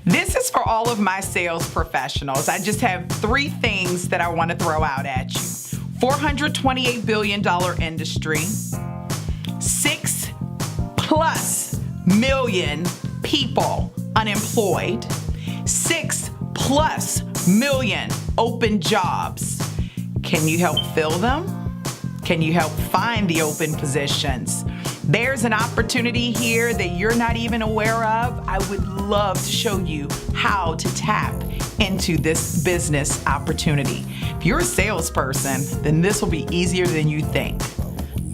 This is for all of my sales professionals. I just have three things that I want to throw out at you. $428 billion industry, 6+ million people unemployed, 6+ million open jobs. Can you help fill them? Can you help find the open positions? There's an opportunity here that you're not even aware of. I would love to show you how to tap into this business opportunity. If you're a salesperson, then this will be easier than you think.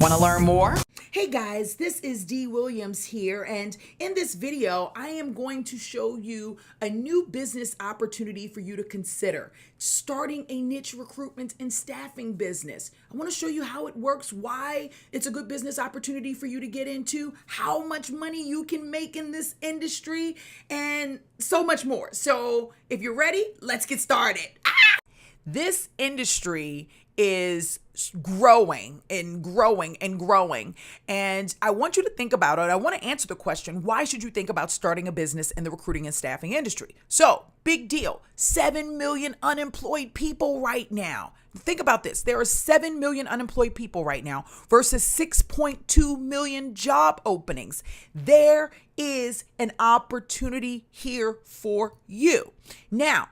Want to learn more? Hey guys, this is Dee Williams here, and in this video, I am going to show you a new business opportunity for you to consider. Starting a niche recruitment and staffing business. I want to show you how it works, why it's a good business opportunity for you to get into, how much money you can make in this industry, and so much more. So if you're ready, let's get started. This industry is growing and growing and growing. And I want you to think about it. I want to answer the question, why should you think about starting a business in the recruiting and staffing industry? So, big deal. 7 million unemployed people right now. Think about this. There are 7 million unemployed people right now versus 6.2 million job openings. There is an opportunity here for you. Now,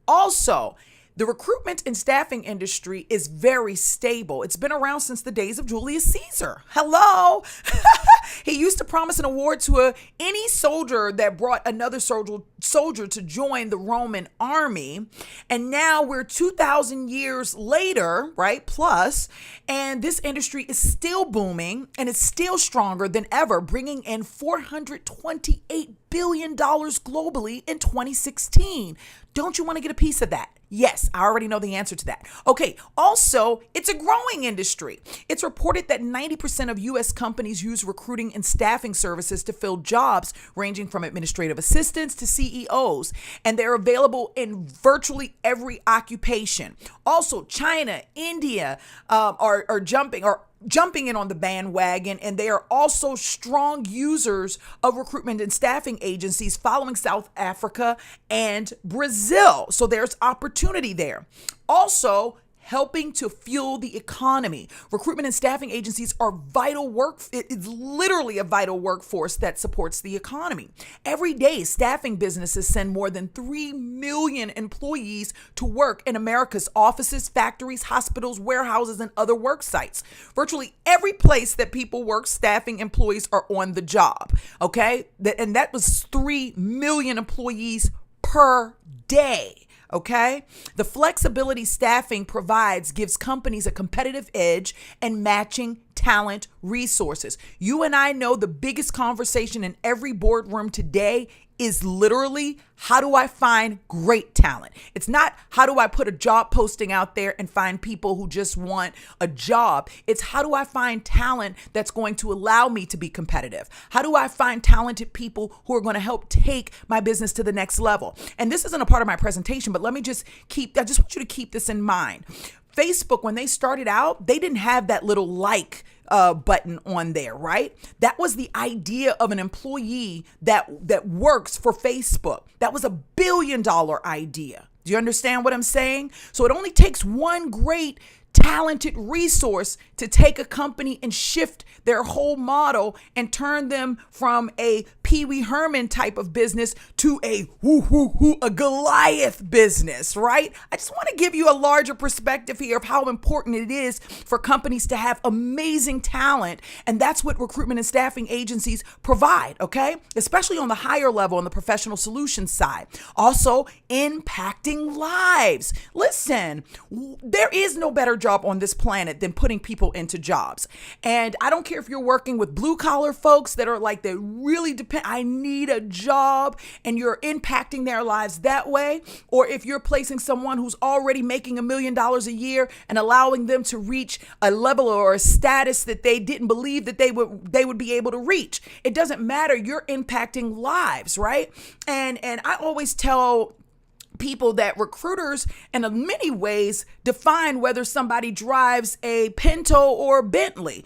also, the recruitment and staffing industry is very stable. It's been around since the days of Julius Caesar. Hello. He used to promise an award to any soldier that brought another soldier to join the Roman army. And now we're 2,000 years later, right? Plus, and this industry is still booming and it's still stronger than ever, bringing in $428 billion globally in 2016. Don't you want to get a piece of that? Yes, I already know the answer to that. Okay, also, it's a growing industry. It's reported that 90% of U.S. companies use recruiting and staffing services to fill jobs ranging from administrative assistants to CEOs, and they're available in virtually every occupation. Also, China, India are jumping in on the bandwagon, and they are also strong users of recruitment and staffing agencies following South Africa and Brazil. So there's opportunity there. Also, helping to fuel the economy. Recruitment and staffing agencies are vital work. It's literally a vital workforce that supports the economy. Every day, staffing businesses send more than 3 million employees to work in America's offices, factories, hospitals, warehouses, and other work sites. Virtually every place that people work, staffing employees are on the job. Okay? And that was 3 million employees per day. Okay? The flexibility staffing provides gives companies a competitive edge and matching talent resources. You and I know the biggest conversation in every boardroom today is literally, how do I find great talent? It's not, how do I put a job posting out there and find people who just want a job? It's, how do I find talent that's going to allow me to be competitive? How do I find talented people who are going to help take my business to the next level? And this isn't a part of my presentation, but I just want you to keep this in mind. Facebook, when they started out, they didn't have that little like button on there, right? That was the idea of an employee that works for Facebook. That was $1 billion idea. Do you understand what I'm saying? So it only takes one great talented resource to take a company and shift their whole model and turn them from a Pee Wee Herman type of business to a Goliath business, right? I just want to give you a larger perspective here of how important it is for companies to have amazing talent. And that's what recruitment and staffing agencies provide, okay? Especially on the higher level, on the professional solutions side. Also, impacting lives. Listen, there is no better job on this planet than putting people into jobs. And I don't care if you're working with blue collar folks that are like, they really depend, I need a job, and you're impacting their lives that way, or if you're placing someone who's already making $1 million a year and allowing them to reach a level or a status that they didn't believe that they would be able to reach. It doesn't matter. You're impacting lives, right? And I always tell people that recruiters in many ways define whether somebody drives a Pinto or Bentley.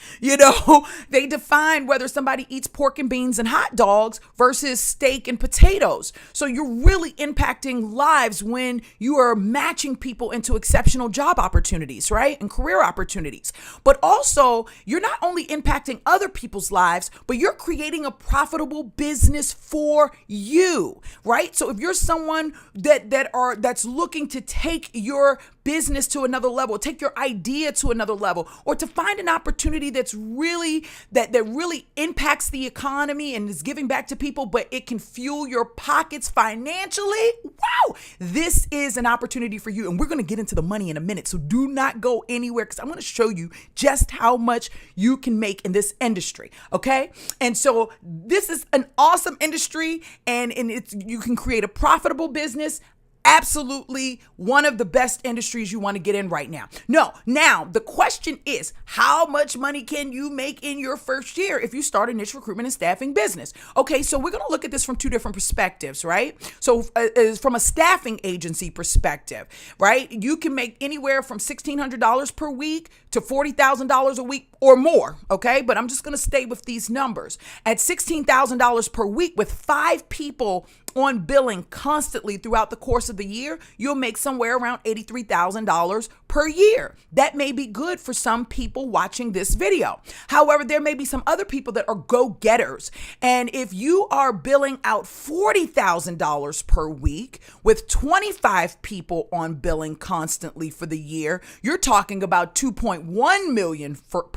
They define whether somebody eats pork and beans and hot dogs versus steak and potatoes. So you're really impacting lives when you are matching people into exceptional job opportunities, right? And career opportunities. But also, you're not only impacting other people's lives, but you're creating a profitable business for you, right? So if you're someone that's looking to take your business to another level, take your idea to another level, or to find an opportunity that's really that really impacts the economy and is giving back to people, but it can fuel your pockets financially. Wow, this is an opportunity for you. And we're going to get into the money in a minute. So do not go anywhere, because I'm going to show you just how much you can make in this industry. Okay. And so this is an awesome industry, and you can create a profitable business. Absolutely one of the best industries you want to get in right now. Now the question is, how much money can you make in your first year if you start a niche recruitment and staffing business? Okay, so we're going to look at this from two different perspectives, right? So from a staffing agency perspective, right? You can make anywhere from $1,600 per week to $40,000 a week or more, okay? But I'm just going to stay with these numbers. At $16,000 per week with 5 people on billing constantly throughout the course of the year, you'll make somewhere around $83,000 per year. That may be good for some people watching this video. However, there may be some other people that are go-getters. And if you are billing out $40,000 per week with 25 people on billing constantly for the year, you're talking about $2.1 million for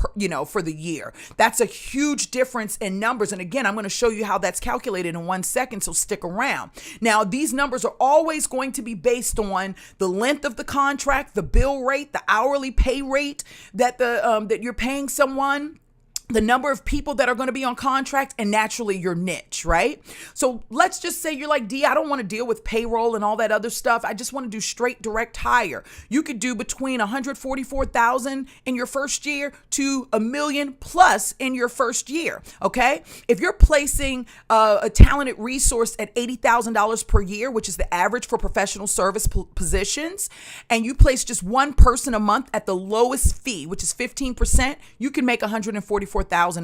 the year. That's a huge difference in numbers. And again, I'm going to show you how that's calculated in 1 second, so stick around. Now, these numbers are always going to be based on the length of the contract, the bill rate, the hourly pay rate that you're paying someone, the number of people that are going to be on contract, and naturally your niche, right? So let's just say you're like, D, I don't want to deal with payroll and all that other stuff. I just want to do straight direct hire. You could do between $144,000 in your first year to $1 million plus in your first year. Okay. If you're placing a talented resource at $80,000 per year, which is the average for professional service positions, and you place just one person a month at the lowest fee, which is 15%, you can make $144,000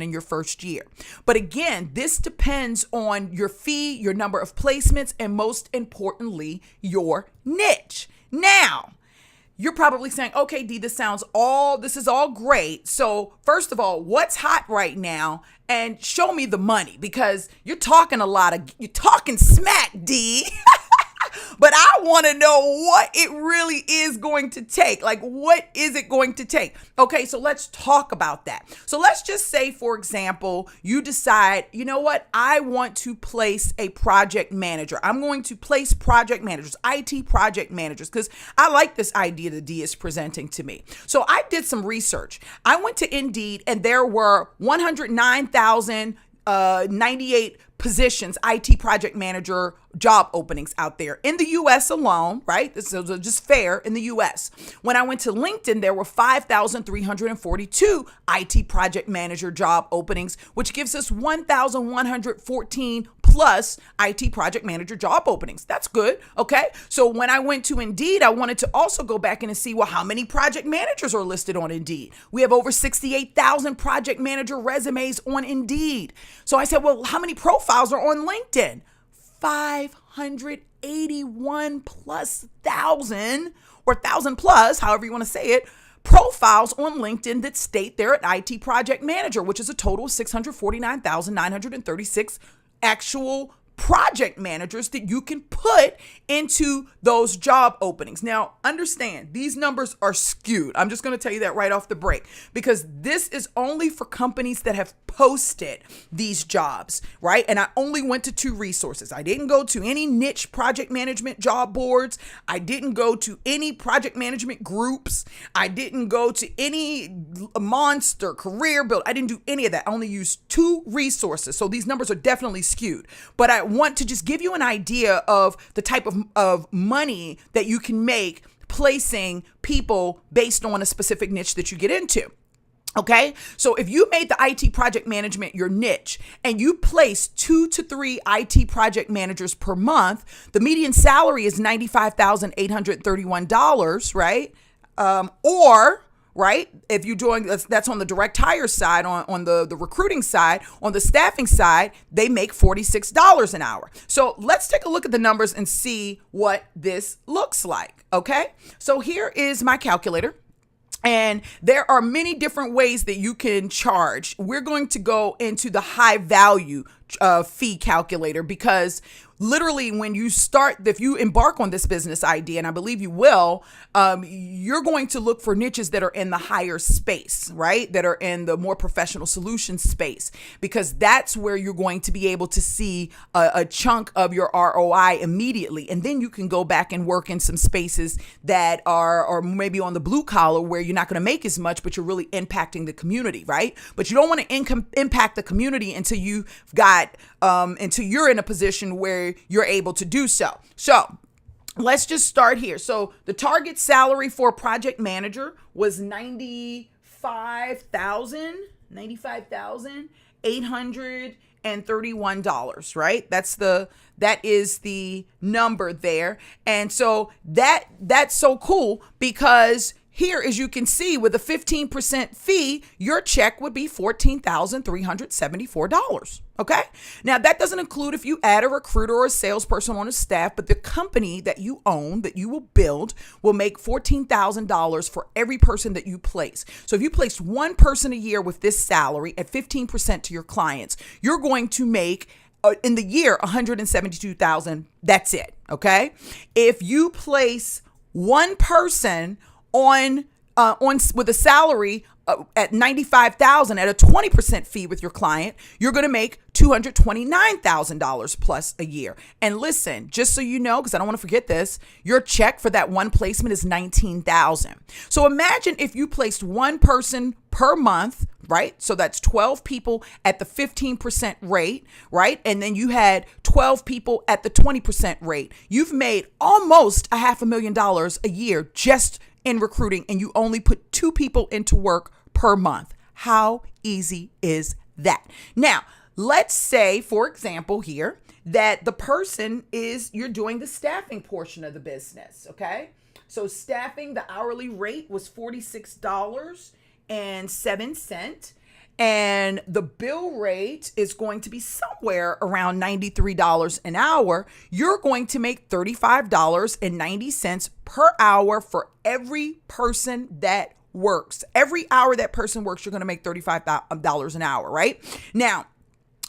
in your first year. But again, this depends on your fee, your number of placements, and most importantly, your niche. Now, you're probably saying, okay, D, this is all great. So first of all, what's hot right now? And show me the money, because you're talking smack, D. But I want to know what it really is going to take. Like, what is it going to take? Okay, so let's talk about that. So let's just say, for example, you decide, you know what? I want to place a project manager. I'm going to place project managers, IT project managers, because I like this idea that D is presenting to me. So I did some research. I went to Indeed, and there were 109,098 positions, IT project manager job openings out there in the US alone, right? This is just fair in the US. When I went to LinkedIn, there were 5,342 IT project manager job openings, which gives us 1,114 plus IT project manager job openings. That's good. Okay. So when I went to Indeed, I wanted to also go back in and see, well, how many project managers are listed on Indeed? We have over 68,000 project manager resumes on Indeed. So I said, well, how many profiles are on LinkedIn? 581 plus thousand, or 1,000 plus, however you want to say it, profiles on LinkedIn that state they're an IT project manager, which is a total of 649,936 actual project managers that you can put into those job openings. Now, understand, these numbers are skewed. I'm just going to tell you that right off the break, because this is only for companies that have posted these jobs, right? And I only went to 2 resources. I didn't go to any niche project management job boards. I didn't go to any project management groups. I didn't go to any Monster, Career Build. I didn't do any of that. I only used 2 resources. So these numbers are definitely skewed. But I want to just give you an idea of the type of money that you can make placing people based on a specific niche that you get into. Okay, so if you made the IT project management your niche and you place 2 to 3 IT project managers per month, the median salary is $95,831, right? Or right, if you're doing that's on the direct hire side, on the recruiting side, on the staffing side, they make $46 an hour. So let's take a look at the numbers and see what this looks like. Okay, so here is my calculator. And there are many different ways that you can charge. We're going to go into the high value fee calculator, because literally when you start, if you embark on this business idea, and I believe you will, you're going to look for niches that are in the higher space, right? That are in the more professional solution space, because that's where you're going to be able to see a chunk of your ROI immediately. And then you can go back and work in some spaces that are, or maybe on the blue collar, where you're not going to make as much, but you're really impacting the community, right? But you don't want to impact the community until you've got, until you're in a position where you're able to do so. So let's just start here. So the target salary for a project manager was $95,831, right? That is the number there. And so that's so cool, because here, as you can see, with a 15% fee, your check would be $14,374. Okay. Now, that doesn't include if you add a recruiter or a salesperson on a staff, but the company that you own, that you will build, will make $14,000 for every person that you place. So if you place one person a year with this salary at 15% to your clients, you're going to make in the year $172,000. That's it. Okay. If you place one person on with a salary at $95,000 at a 20% fee with your client, you're going to make $229,000 plus a year. And listen, just so you know, because I don't want to forget this, your check for that one placement is $19,000. So imagine if you placed one person per month, right? So that's 12 people at the 15% rate, right? And then you had 12 people at the 20% rate. You've made almost $500,000 a year just in recruiting, and you only put 2 people into work per month. How easy is that? Now, let's say, for example, here that the person you're doing the staffing portion of the business. Okay. So staffing, the hourly rate was $46.07. And the bill rate is going to be somewhere around $93 an hour. You're going to make $35.90 per hour for every person that works. Every hour that person works, you're going to make $35 an hour, right? Now,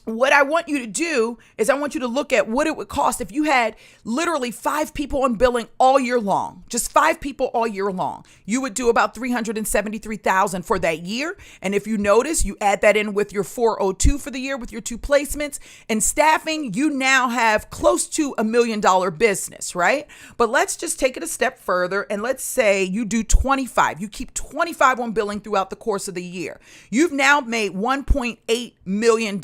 what I want you to do is I want you to look at what it would cost if you had literally 5 people on billing all year long, just 5 people all year long. You would do about $373,000 for that year. And if you notice, you add that in with your 402 for the year with your 2 placements and staffing, you now have close to $1 million business, right? But let's just take it a step further. And let's say you do 25, you keep 25 on billing throughout the course of the year. You've now made $1.8 million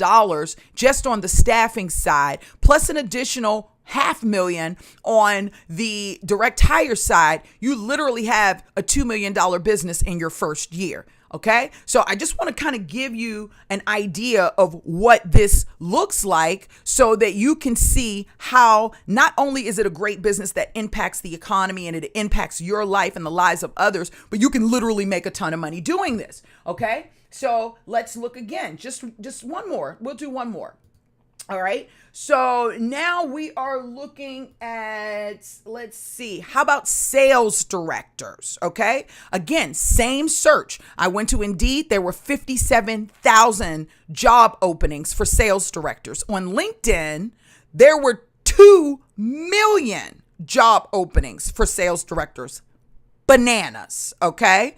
just on the staffing side, plus an additional $500,000 on the direct hire side. You literally have a $2 million business in your first year. Okay. So I just want to kind of give you an idea of what this looks like so that you can see how not only is it a great business that impacts the economy and it impacts your life and the lives of others, but you can literally make a ton of money doing this. Okay. So let's look again. Just one more. We'll do one more. All right. So now we are looking at, let's see, how about sales directors? Okay. Again, same search. I went to Indeed. There were 57,000 job openings for sales directors. On LinkedIn, there were 2 million job openings for sales directors. Bananas. Okay.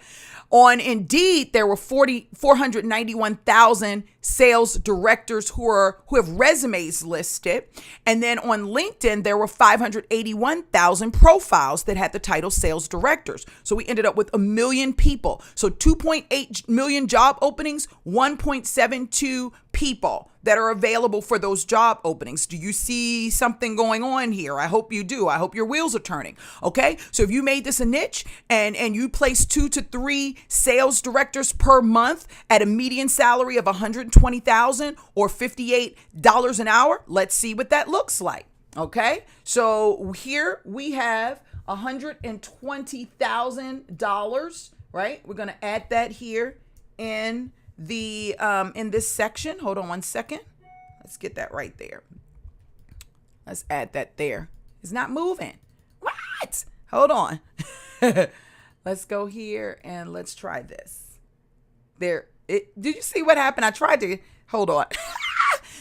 On Indeed, there were 491,000 sales directors who have resumes listed. And then on LinkedIn, there were 581,000 profiles that had the title sales directors. So we ended up with 1 million people. So 2.8 million job openings, 1.72 people that are available for those job openings. Do you see something going on here? I hope you do. I hope your wheels are turning. Okay. So if you made this a niche and you place 2 to 3 sales directors per month at a median salary of $120,000 or $58 an hour, let's see what that looks like. Okay. So here we have $120,000, right? We're going to add that here in this section. Hold on one second. Let's get that right there. Let's add that there. It's not moving. What? Hold on. Let's go here and let's try this. There. Did you see what happened? I tried to, hold on.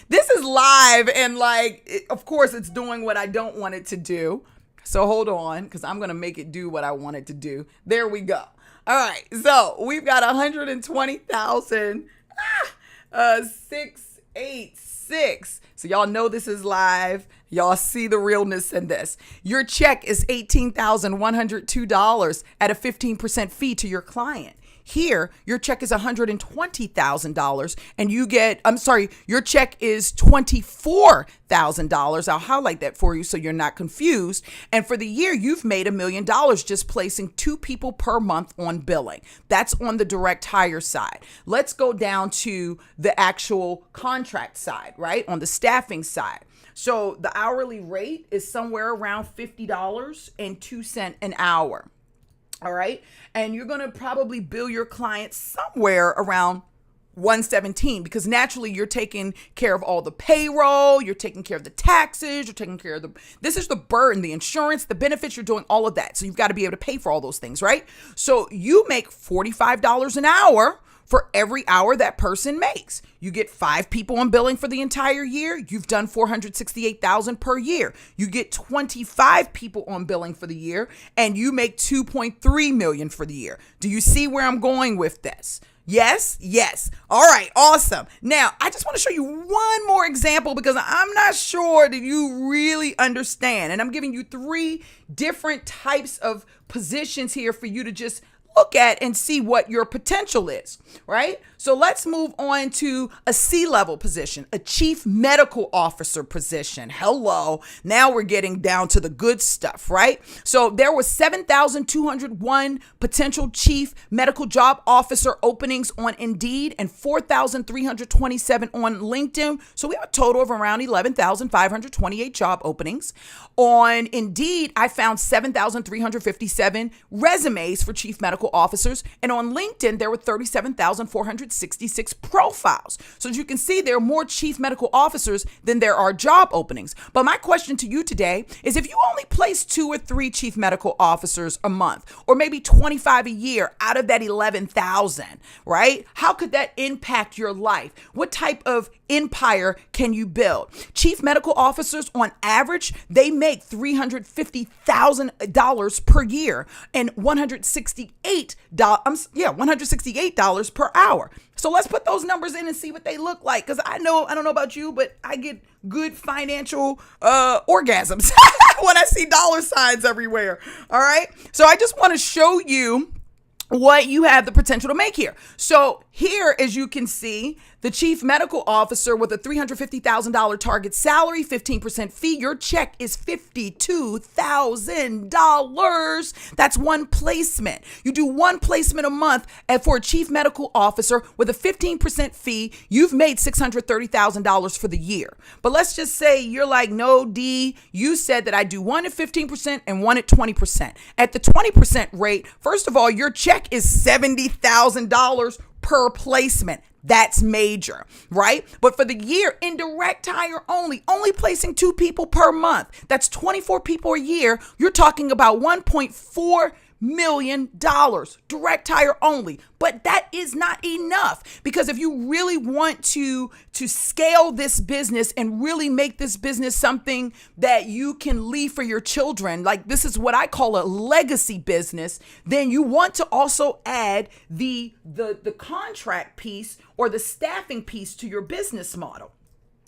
This is live and of course it's doing what I don't want it to do. So hold on, because I'm going to make it do what I want it to do. There we go. All right, so we've got 120,686. So y'all know this is live. Y'all see the realness in this. Your check is $18,102 at a 15% fee to your client. Here, your check is $120,000 and your check is $24,000. I'll highlight that for you so you're not confused. And for the year, you've made $1 million just placing 2 people per month on billing. That's on the direct hire side. Let's go down to the actual contract side, right? On the staffing side. So the hourly rate is somewhere around $50.02 an hour. All right. And you're going to probably bill your clients somewhere around $117 because naturally you're taking care of all the payroll, you're taking care of the taxes, you're taking care of this is the burden, the insurance, the benefits, you're doing all of that. So you've got to be able to pay for all those things, right? So you make $45 an hour for every hour that person makes. You get 5 people on billing for the entire year. You've done $468,000 per year. You get 25 people on billing for the year and you make $2.3 million for the year. Do you see where I'm going with this? Yes, yes. All right, awesome. Now, I just want to show you one more example because I'm not sure that you really understand. And I'm giving you 3 different types of positions here for you to just look at and see what your potential is, right? So let's move on to a C-level position, a chief medical officer position. Hello. Now we're getting down to the good stuff, right? So there were 7,201 potential chief medical job officer openings on Indeed and 4,327 on LinkedIn. So we have a total of around 11,528 job openings. On Indeed, I found 7,357 resumes for chief medical officers. And on LinkedIn, there were 37,466 profiles. So as you can see, there are more chief medical officers than there are job openings. But my question to you today is if you only place 2 or 3 chief medical officers a month, or maybe 25 a year out of that 11,000, right? How could that impact your life? What type of empire can you build? Chief medical officers on average, they make $350,000 per year and $168 per hour. So let's put those numbers in and see what they look like. Because I don't know about you, but I get good financial orgasms when I see dollar signs everywhere. All right. So I just want to show you what you have the potential to make here. So here, as you can see, the chief medical officer with a $350,000 target salary, 15% fee, your check is $52,000. That's one placement. You do one placement a month, and for a chief medical officer with a 15% fee, you've made $630,000 for the year. But let's just say you're like, no, D, you said that I do one at 15% and one at 20%. At the 20% rate, first of all, your check is $70,000 per placement. That's major, right? But for the year, in direct hire only placing 2 people per month. That's 24 people a year. You're talking about $1.4 million, direct hire only. But that is not enough, because if you really want to scale this business and really make this business something that you can leave for your children, like this is what I call a legacy business, then you want to also add the contract piece or the staffing piece to your business model.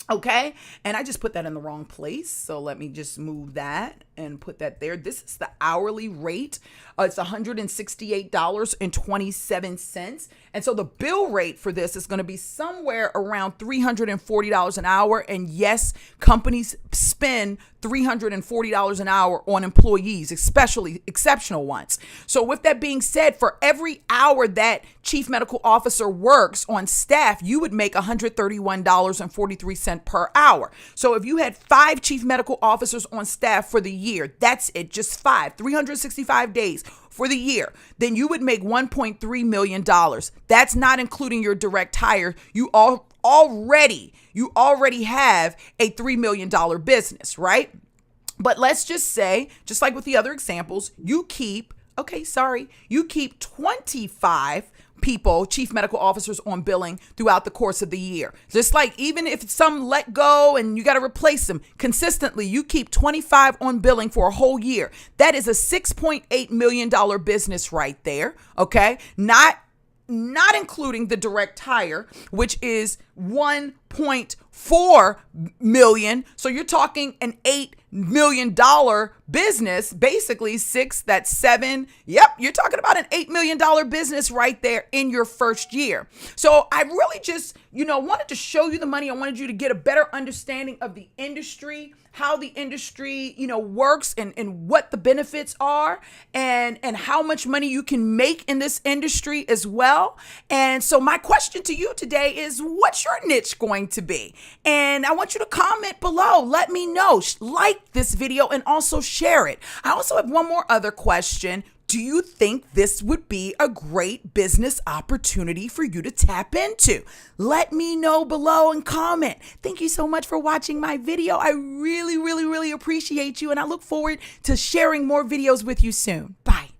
Okay. And I just put that in the wrong place. So let me just move that and put that there. This is the hourly rate. It's $168.27. And so the bill rate for this is going to be somewhere around $340 an hour. And yes, companies spend $340 an hour on employees, especially exceptional ones. So with that being said, for every hour that chief medical officer works on staff, you would make $131.43 per hour. So if you had 5 chief medical officers on staff for the year, that's it, just 5, 365 days for the year, then you would make $1.3 million. That's not including your direct hire. You already have a $3 million business, right? But let's just say, just like with the other examples, you keep 25 people, chief medical officers on billing throughout the course of the year. Just like even if some let go and you got to replace them consistently, you keep 25 on billing for a whole year. That is a $6.8 million business right there. Okay. Not including the direct hire, which is 1.4 million. So you're talking an $8 million business, basically 6, that's 7. Yep. You're talking about an $8 million business right there in your first year. So I really just, wanted to show you the money. I wanted you to get a better understanding of the industry, how the industry, works and what the benefits are and how much money you can make in this industry as well. And so my question to you today is, what's your niche going to be? And I want you to comment below. Let me know. Like this video and also share it. I also have one more other question. Do you think this would be a great business opportunity for you to tap into? Let me know below and comment. Thank you so much for watching my video. I really, really, really appreciate you, and I look forward to sharing more videos with you soon. Bye.